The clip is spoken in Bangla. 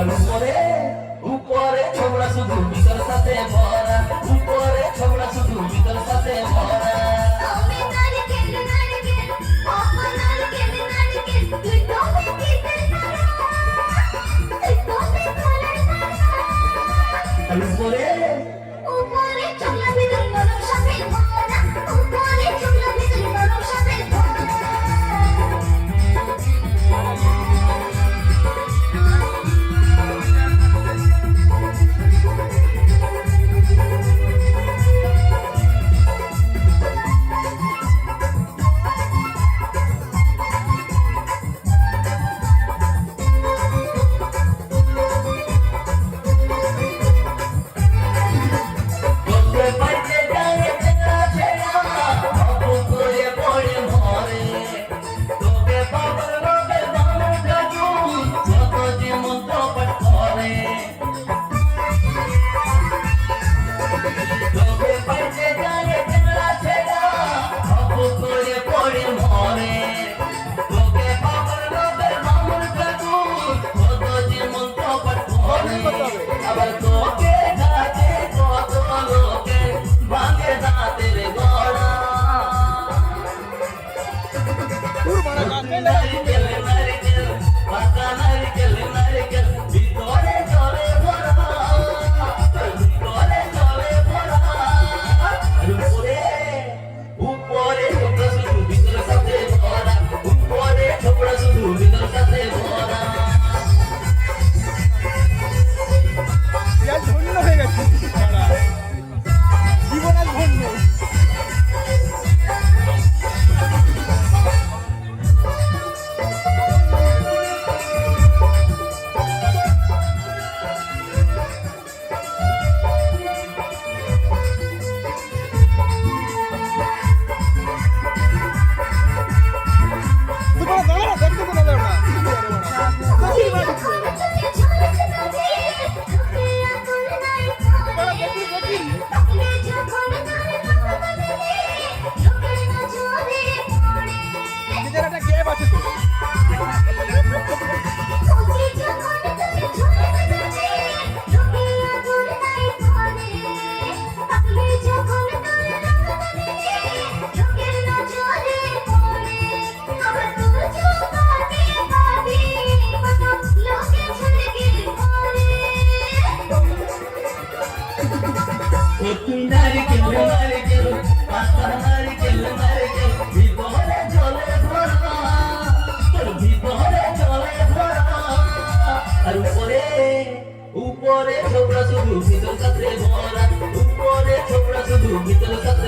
উপরে উপরে ছোবড়া শুধু ভিতর সাথে ভরা, উপরে ছোবড়া শুধু ভিতর সাথে ভরা। উপরে উপরে চোখলা ভিতর নরম সাথে ভরা, উপরে চোখলা ভিতর নরম সাথে ভরা। উপরে ছোবড়া শুধু ভিতর সাথে ভরা, উপরে ছোবড়া শুধু ভিতর সাথে